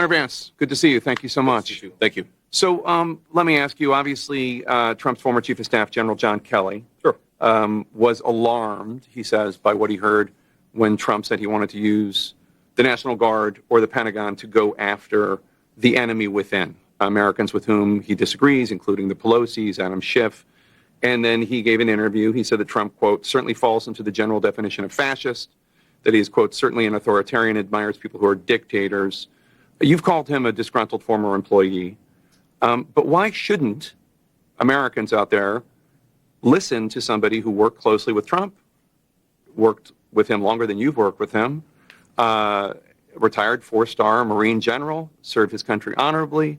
Senator Vance, good to see you. Thank you so much. Thank you. So let me ask you, obviously, Trump's former Chief of Staff, General John Kelly, was alarmed, he says, by what he heard when Trump said he wanted to use the National Guard or the Pentagon to go after the enemy within, Americans with whom he disagrees, including the Pelosi's, Adam Schiff. And then he gave an interview. He said that Trump, quote, certainly falls into the general definition of fascist, that he is, quote, certainly an authoritarian, admires people who are dictators. You've called him a disgruntled former employee. But why shouldn't Americans out there listen to somebody who worked closely with Trump, worked with him longer than you've worked with him, retired four-star Marine general, served his country honorably,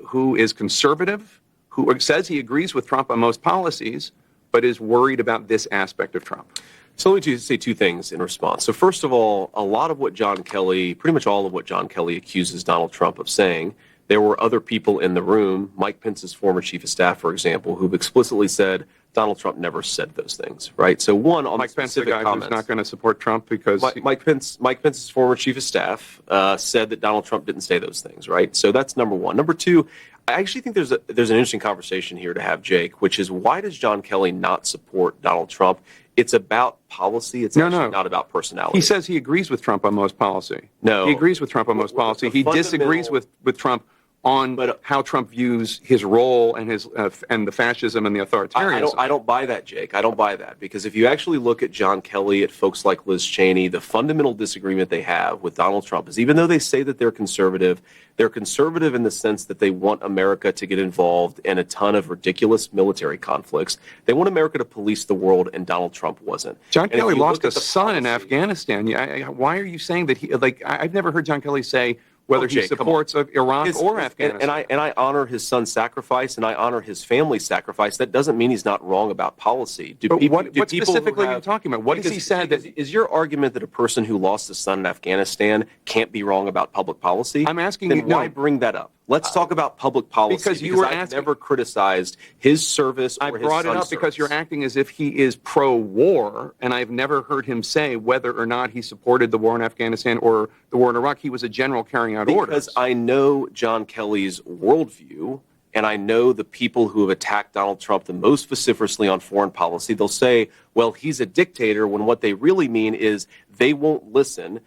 who is conservative, who says he agrees with Trump on most policies, but is worried about this aspect of Trump? So let me say two things in response. So first of all, a lot of what John Kelly, pretty much all of what John Kelly accuses Donald Trump of saying, there were other people in the room, Mike Pence's former chief of staff, for example, who've explicitly said Donald Trump never said those things, right? So one, on Mike the Pence, the specific guy comments, who's not going to support Trump because Mike Pence's former chief of staff said that Donald Trump didn't say those things, right? So that's number one. Number two, I actually think there's an interesting conversation here to have, Jake, which is why does John Kelly not support Donald Trump? It's about policy. It's actually not about personality. He says he agrees with Trump on most policy. No. He agrees with Trump on most policy. He disagrees with Trump on how Trump views his role and his and the fascism and the authoritarianism. I don't buy that, Jake. I don't buy that, because if you actually look at John Kelly, at folks like Liz Cheney, the fundamental disagreement they have with Donald Trump is, even though they say that they're conservative in the sense that they want America to get involved in a ton of ridiculous military conflicts. They want America to police the world, and Donald Trump wasn't. John Kelly lost a son in Afghanistan. Why are you saying that he, I've never heard John Kelly say whether he supports of Iraq or Afghanistan. And I honor his son's sacrifice, and I honor his family's sacrifice. That doesn't mean he's not wrong about policy. What specifically are you talking about? What has he said? Is your argument that a person who lost a son in Afghanistan can't be wrong about public policy? I'm asking then you. Why bring that up? Let's talk about public policy. Because I've never criticized his service or his son's service. I brought it up because you're acting as if he is pro-war, and I've never heard him say whether or not he supported the war in Afghanistan or the war in Iraq. He was a general carrying out orders. Because I know John Kelly's worldview, and I know the people who have attacked Donald Trump the most vociferously on foreign policy. They'll say, well, he's a dictator, when what they really mean is they won't listen.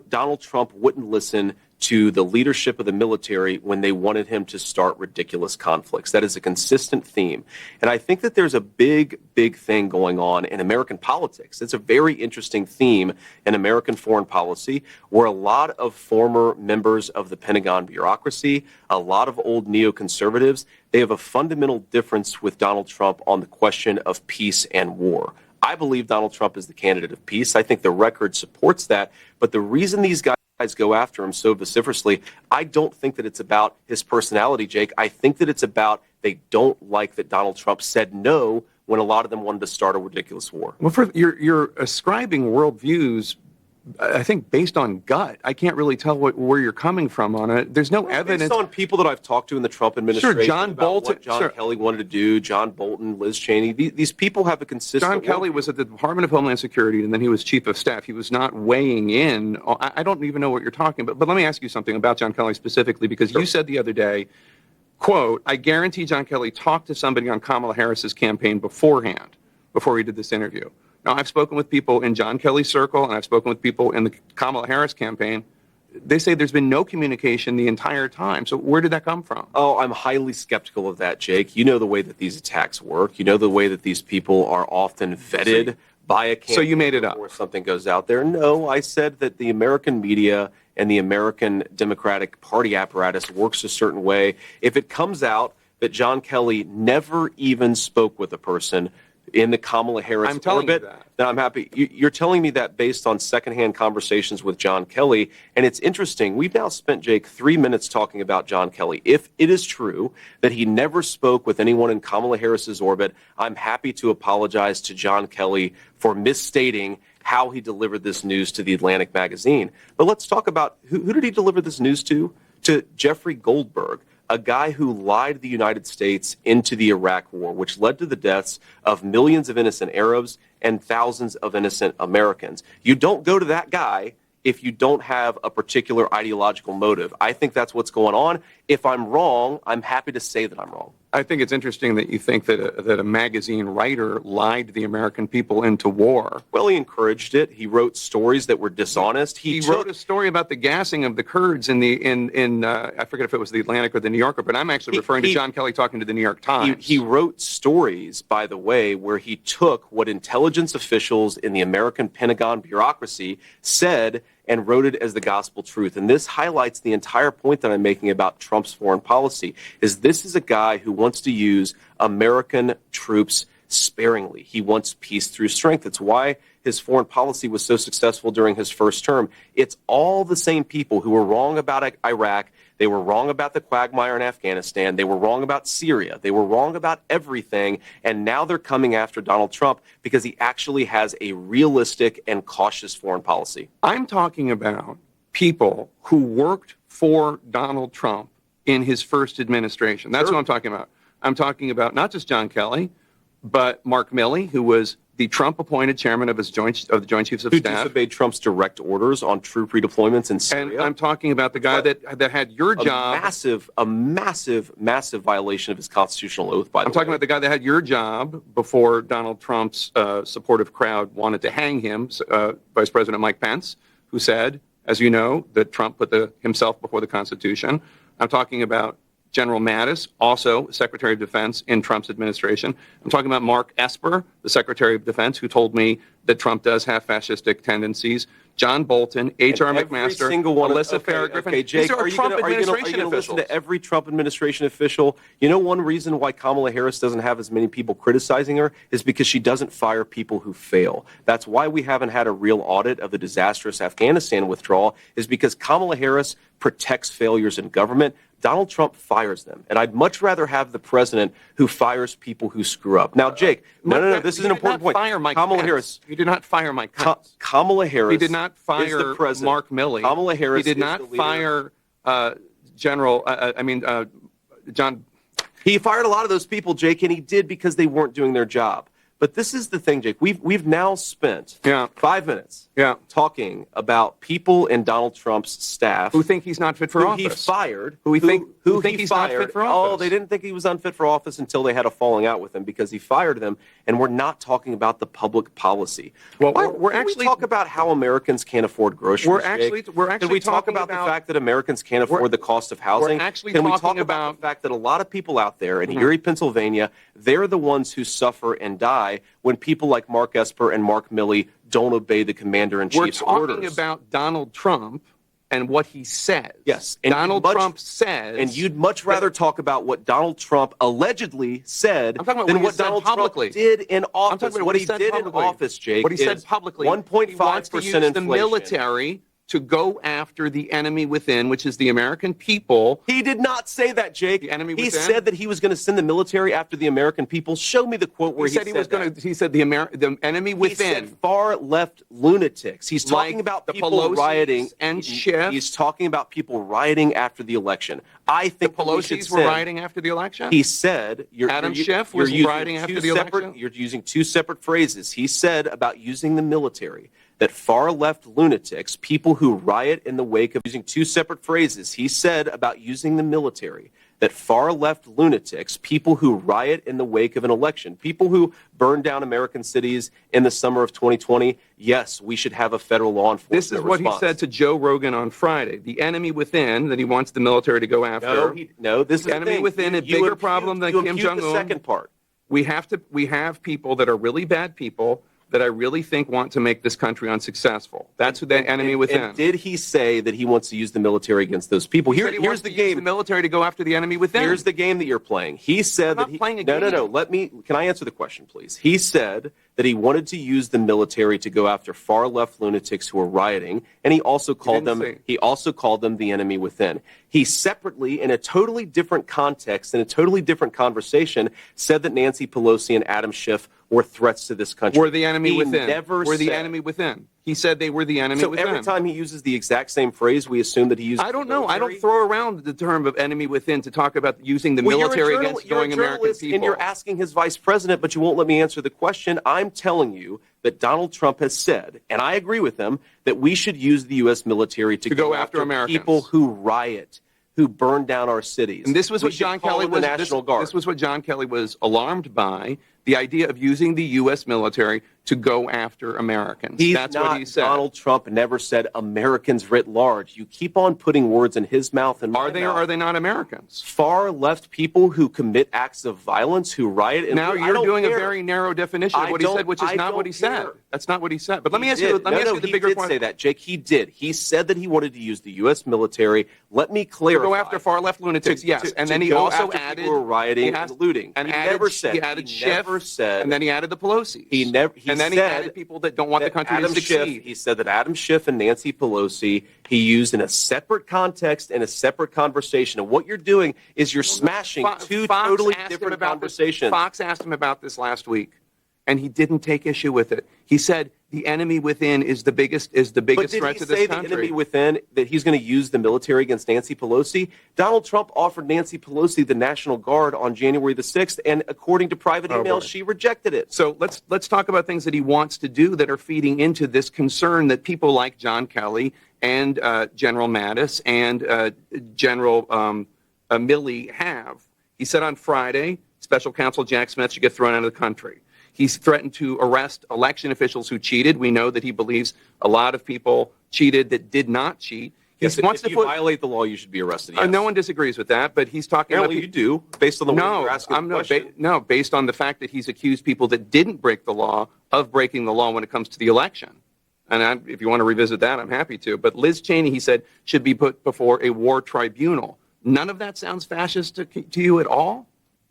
Donald Trump wouldn't listen to the leadership of the military when they wanted him to start ridiculous conflicts. That is a consistent theme. And I think that there's a big thing going on in American politics. It's a very interesting theme in American foreign policy, where a lot of former members of the Pentagon bureaucracy, a lot of old neoconservatives, they have a fundamental difference with Donald Trump on the question of peace and war. I believe Donald Trump is the candidate of peace. I think the record supports that. But the reason these guys go after him so vociferously, I don't think that it's about his personality, Jake. I think that it's about they don't like that Donald Trump said no when a lot of them wanted to start a ridiculous war. Well, you're ascribing worldviews, I think, based on gut. I can't really tell where you're coming from on it. There's no evidence. Based on people that I've talked to in the Trump administration, sure, John Bolton, what John Kelly wanted to do, John Bolton, Liz Cheney, these people have a consistent John Kelly was at the Department of Homeland Security, and then he was chief of staff. He was not weighing in. I don't even know what you're talking about. But let me ask you something about John Kelly specifically, because you said the other day, quote, I guarantee John Kelly talked to somebody on Kamala Harris's campaign beforehand, before he did this interview. Now, I've spoken with people in John Kelly's circle, and I've spoken with people in the Kamala Harris campaign. They say there's been no communication the entire time. So where did that come from? Oh, I'm highly skeptical of that, Jake. You know the way that these attacks work. You know the way that these people are often vetted by a campaign. So you made it up. Before something goes out there. No, I said that the American media and the American Democratic Party apparatus works a certain way. If it comes out that John Kelly never even spoke with a person in the Kamala Harris orbit, then I'm happy. You're telling me that based on secondhand conversations with John Kelly. And it's interesting. We've now spent, Jake, 3 minutes talking about John Kelly. If it is true that he never spoke with anyone in Kamala Harris's orbit, I'm happy to apologize to John Kelly for misstating how he delivered this news to the Atlantic magazine. But let's talk about who did he deliver this news to? To Jeffrey Goldberg, a guy who lied the United States into the Iraq War, which led to the deaths of millions of innocent Arabs and thousands of innocent Americans. You don't go to that guy if you don't have a particular ideological motive. I think that's what's going on. If I'm wrong, I'm happy to say that I'm wrong. I think it's interesting that you think that a magazine writer lied the American people into war. Well, he encouraged it. He wrote stories that were dishonest. He wrote a story about the gassing of the Kurds in I forget if it was the Atlantic or the New Yorker, but I'm actually referring to John Kelly talking to the New York Times. He wrote stories, by the way, where he took what intelligence officials in the American Pentagon bureaucracy said and wrote it as the gospel truth. And this highlights the entire point that I'm making about Trump's foreign policy, is this is a guy who wants to use American troops sparingly. He wants peace through strength. It's why his foreign policy was so successful during his first term. It's all the same people who were wrong about Iraq. They were wrong about the quagmire in Afghanistan. They were wrong about Syria. They were wrong about everything. And now they're coming after Donald Trump because he actually has a realistic and cautious foreign policy. I'm talking about people who worked for Donald Trump in his first administration. That's what I'm talking about. I'm talking about not just John Kelly, but Mark Milley, who was the Trump-appointed chairman of the Joint Chiefs of Staff. Who disobeyed Trump's direct orders on troop redeployments in Syria. And I'm talking about the guy that had your job. A massive violation of his constitutional oath, by the way. I'm talking about the guy that had your job before Donald Trump's supportive crowd wanted to hang him, Vice President Mike Pence, who said, as you know, that Trump put himself before the Constitution. I'm talking about General Mattis, also Secretary of Defense in Trump's administration. I'm talking about Mark Esper, the Secretary of Defense, who told me that Trump does have fascistic tendencies. John Bolton, H.R. McMaster, Alyssa Farragut. Okay, Jake, are you going to listen to every Trump administration official? You know, one reason why Kamala Harris doesn't have as many people criticizing her is because she doesn't fire people who fail. That's why we haven't had a real audit of the disastrous Afghanistan withdrawal, is because Kamala Harris protects failures in government. Donald Trump fires them. And I'd much rather have the president who fires people who screw up. Now, Jake, no, this is an important point. Kamala Harris. You did not fire Mike Pence. Kamala Harris. He did not fire Mark Milley. Kamala Harris. He did not fire John. He fired a lot of those people, Jake, and he did because they weren't doing their job. But this is the thing, Jake. We've now spent 5 minutes talking about people in Donald Trump's staff who think he's not fit for office. He fired. Who think he's not fit for office. Oh, they didn't think he was unfit for office until they had a falling out with him because he fired them. And we're not talking about the public policy. Well, we're actually talk about how Americans can't afford groceries. We're actually Can we talk about the fact that Americans can't afford the cost of housing? Can we talk about the fact that a lot of people out there in Erie, Pennsylvania, they're the ones who suffer and die when people like Mark Esper and Mark Milley don't obey the commander-in-chief's orders. We're talking about Donald Trump and what he said. Yes. And Donald Trump says... And you'd much rather talk about what Donald Trump allegedly said than what Donald Trump did in office. What he did in office, Jake, what he said publicly, 1.5% inflation. The military to go after the enemy within, which is the American people. He did not say that, Jake. The enemy within? He said that he was going to send the military after the American people. Show me the quote where he said that. He said the enemy within. He said far-left lunatics. He's talking about the people Pelosi's rioting. And Schiff. He's talking about people rioting after the election. I think the Pelosi's were rioting after the election? He said... Adam Schiff was rioting after the election? You're using two separate phrases. He said about using the military that far-left lunatics, people who riot in the wake of... Using two separate phrases. He said about using the military that far-left lunatics, people who riot in the wake of an election, people who burn down American cities in the summer of 2020, yes, we should have a federal law enforcement This is what response. he said to Joe Rogan on Friday. The enemy within that he wants the military to go after. No, this is the enemy within, a bigger problem than Kim Jong-un. The second part. We have people that are really bad people that I really think want to make this country unsuccessful. That's who the enemy within. And did he say that he wants to use the military against those people? Here's the game. Use the military to go after the enemy within. Here's the game that you're playing. He said that playing a game. No. Can I answer the question, please? He said that he wanted to use the military to go after far left lunatics who are rioting, and he also called them the enemy within. He separately, in a totally different context, in a totally different conversation, said that Nancy Pelosi and Adam Schiff were threats to this country. Were the enemy within. Never were the said, enemy within. He said they were the enemy So within. every time he uses the exact same phrase, we assume that he uses. I don't know. I don't throw around the term of enemy within to talk about using the Well, military against going American people. And you're asking his vice president, but you won't let me answer the question. I'm telling you that Donald Trump has said, and I agree with him, that we should use the U.S. military to go after Americans. People who riot, who burn down our cities. And this was what John Kelly was. This was what John Kelly was alarmed by: the idea of using the U.S. military to go after Americans. That's what he said. Donald Trump never said Americans writ large. You keep on putting words in his mouth and are they or are they not Americans? Far left people who commit acts of violence, who riot. And now you're doing a very narrow definition of what he said, which is not what he said. That's not what he said. But let me ask you. Let me ask you the bigger question. He did say that, Jake. He did. He said that he wanted to use the U.S. military. Let me clarify. To go after far left lunatics, yes. And then he also added people who were rioting and looting. And he never said. He added Schiff. And then he added the Pelosi's. And then he added people that don't want the country to succeed. He said that Adam Schiff and Nancy Pelosi he used in a separate context and a separate conversation. And what you're doing is you're smashing two totally different conversations. Fox asked him about this last week, and he didn't take issue with it. He said the enemy within is the biggest threat to this country. But did he say the enemy within, that he's going to use the military against Nancy Pelosi? Donald Trump offered Nancy Pelosi the National Guard on January the 6th, and according to private emails, she rejected it. So let's talk about things that he wants to do that are feeding into this concern that people like John Kelly and General Mattis and General Milley have. He said on Friday, Special Counsel Jack Smith should get thrown out of the country. He's threatened to arrest election officials who cheated. We know that he believes a lot of people cheated that did not cheat. Yes, if you violate the law, you should be arrested. Yes. No one disagrees with that, but he's talking about... you do, based on the way you're asking the question. Based on the fact that he's accused people that didn't break the law of breaking the law when it comes to the election. And if you want to revisit that, I'm happy to. But Liz Cheney, he said, should be put before a war tribunal. None of that sounds fascist to you at all?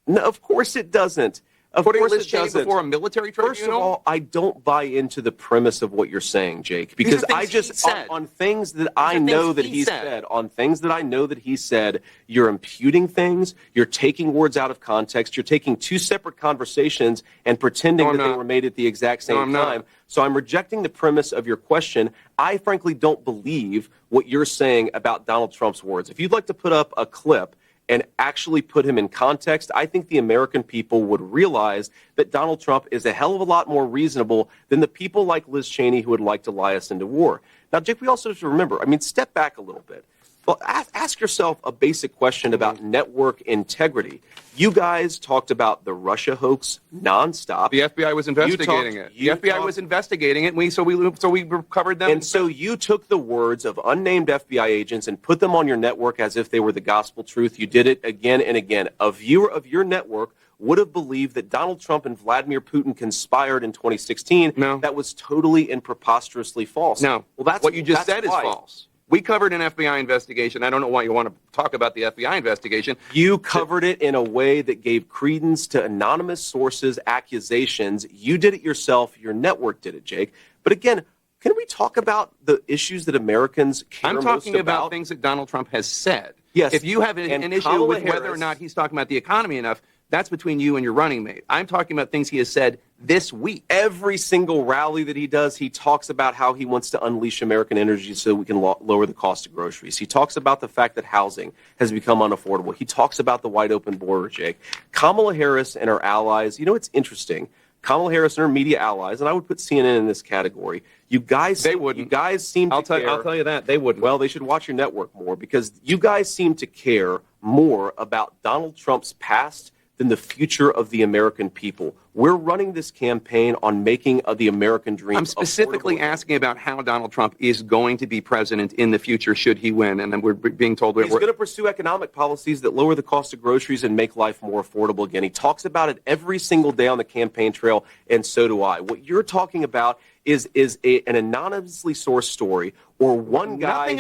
No, of course it doesn't. Of course Liz Cheney before a military tribunal? First of all, I don't buy into the premise of what you're saying, Jake, because I just on things that I know that he said, on things that I know that he said, you're imputing things, you're taking words out of context, you're taking two separate conversations and pretending that they were made at the exact same time. So I'm rejecting the premise of your question. I frankly don't believe what you're saying about Donald Trump's words. If you'd like to put up a clip and actually put him in context, I think the American people would realize that Donald Trump is a hell of a lot more reasonable than the people like Liz Cheney who would like to lie us into war. Now, Jake, we also have to remember, step back a little bit. Well, ask yourself a basic question about network integrity. You guys talked about the Russia hoax nonstop. The FBI was investigating it. The FBI was investigating it, and so we covered them. And so you took the words of unnamed FBI agents and put them on your network as if they were the gospel truth. You did it again and again. A viewer of your network would have believed that Donald Trump and Vladimir Putin conspired in 2016. No. That was totally and preposterously false. No. Well, that's what you just said is false. We covered an FBI investigation. I don't know why you want to talk about the FBI investigation. You covered it in a way that gave credence to anonymous sources' accusations. You did it yourself. Your network did it, Jake. But again, can we talk about the issues that Americans care most about? I'm talking about things that Donald Trump has said. Yes. If you have an issue with whether or not he's talking about the economy enough, that's between you and your running mate. I'm talking about things he has said this week. Every single rally that he does, he talks about how he wants to unleash American energy so we can lower the cost of groceries. He talks about the fact that housing has become unaffordable. He talks about the wide open border, Jake. Kamala Harris and her allies, it's interesting. Kamala Harris and her media allies, and I would put CNN in this category. You guys seem to care. I'll tell you that. They wouldn't. Well, they should watch your network more because you guys seem to care more about Donald Trump's past than the future of the American people. We're running this campaign on making the American dream. I'm specifically asking about how Donald Trump is going to be president in the future should he win, and then we're being told he's going to pursue economic policies that lower the cost of groceries and make life more affordable again. He talks about it every single day on the campaign trail, and so do I. What you're talking about is an anonymously sourced story, or one guy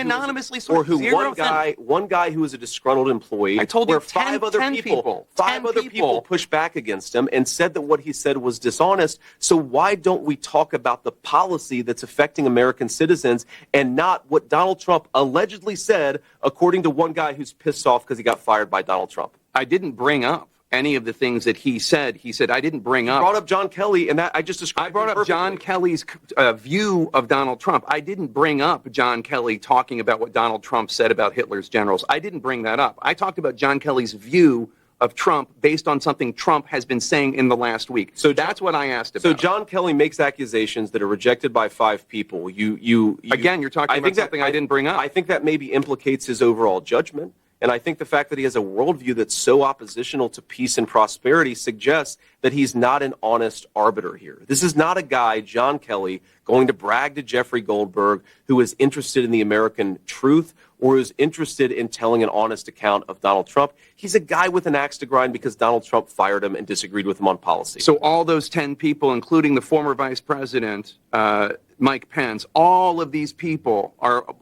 one guy who is a disgruntled employee. I told you five other people pushed back against him and said that what he said was dishonest. So why don't we talk about the policy that's affecting American citizens and not what Donald Trump allegedly said, according to one guy who's pissed off because he got fired by Donald Trump? I didn't bring up any of the things that he said. He said, I didn't bring up. Brought up John Kelly, and that I just described. I brought up John Kelly's view of Donald Trump. I didn't bring up John Kelly talking about what Donald Trump said about Hitler's generals. I didn't bring that up. I talked about John Kelly's view of Trump based on something Trump has been saying in the last week. So that's what I asked about. So John Kelly makes accusations that are rejected by 5 people. Again, you're talking about something I didn't bring up. I think that maybe implicates his overall judgment. And I think the fact that he has a worldview that's so oppositional to peace and prosperity suggests that he's not an honest arbiter here. This is not a guy, John Kelly, going to brag to Jeffrey Goldberg, who is interested in the American truth or is interested in telling an honest account of Donald Trump. He's a guy with an axe to grind because Donald Trump fired him and disagreed with him on policy. So all those 10 people, including the former vice president, Mike Pence, all of these people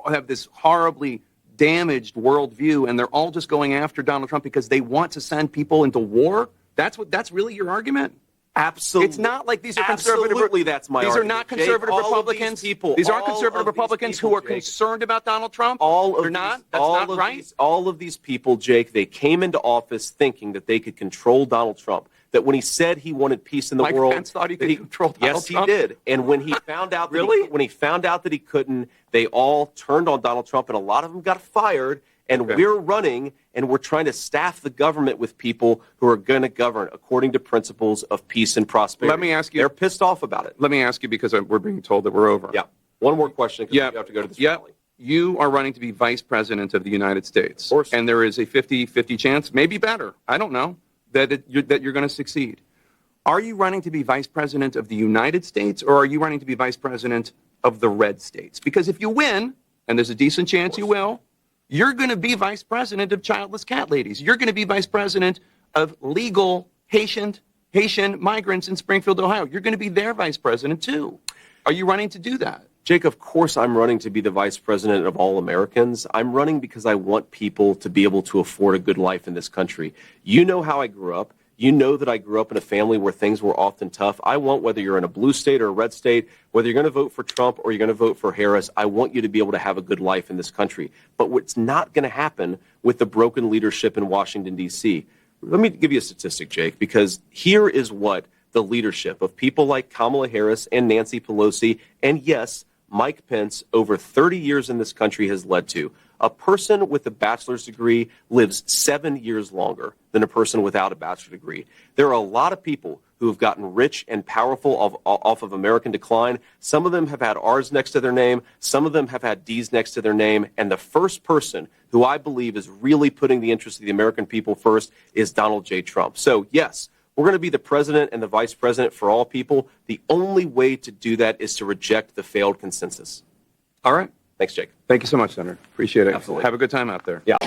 have this horribly damaged worldview, and they're all just going after Donald Trump because they want to send people into war? That's really your argument? Absolutely. It's not like these are conservative. Absolutely, that's my argument. These are not conservative Republicans. These aren't conservative Republicans who are concerned about Donald Trump. They're not. That's not right. All of these people, Jake, they came into office thinking that they could control Donald Trump. That when he said he wanted peace in the world, Mike Pence thought he could control Donald Trump. Yes, he did. And when he found out, when he found out that he couldn't, they all turned on Donald Trump, and a lot of them got fired. And we're running, and we're trying to staff the government with people who are going to govern according to principles of peace and prosperity. Let me ask you. They're pissed off about it. Let me ask you, because we're being told that we're over. Yeah. One more question, because we have to go to this rally. You are running to be vice president of the United States. Of course. And there is a 50-50 chance, maybe better, I don't know, that you're going to succeed. Are you running to be vice president of the United States, or are you running to be vice president of the red states? Because if you win, and there's a decent chance you will, you're going to be vice president of childless cat ladies. You're going to be vice president of legal Haitian migrants in Springfield, Ohio. You're going to be their vice president, too. Are you running to do that? Jake, of course I'm running to be the vice president of all Americans. I'm running because I want people to be able to afford a good life in this country. You know how I grew up. You know that I grew up in a family where things were often tough. I want, whether you're in a blue state or a red state, whether you're going to vote for Trump or you're going to vote for Harris, I want you to be able to have a good life in this country. But what's not going to happen with the broken leadership in Washington, D.C. Let me give you a statistic, Jake, because here is what the leadership of people like Kamala Harris and Nancy Pelosi and, yes, Mike Pence over 30 years in this country has led to. A person with a bachelor's degree lives 7 years longer than a person without a bachelor's degree. There are a lot of people who have gotten rich and powerful off of American decline. Some of them have had R's next to their name. Some of them have had D's next to their name. And the first person who I believe is really putting the interests of the American people first is Donald J. Trump. So, yes, we're going to be the president and the vice president for all people. The only way to do that is to reject the failed consensus. All right. Thanks, Jake. Thank you so much, Senator. Appreciate it. Absolutely. Have a good time out there. Yeah.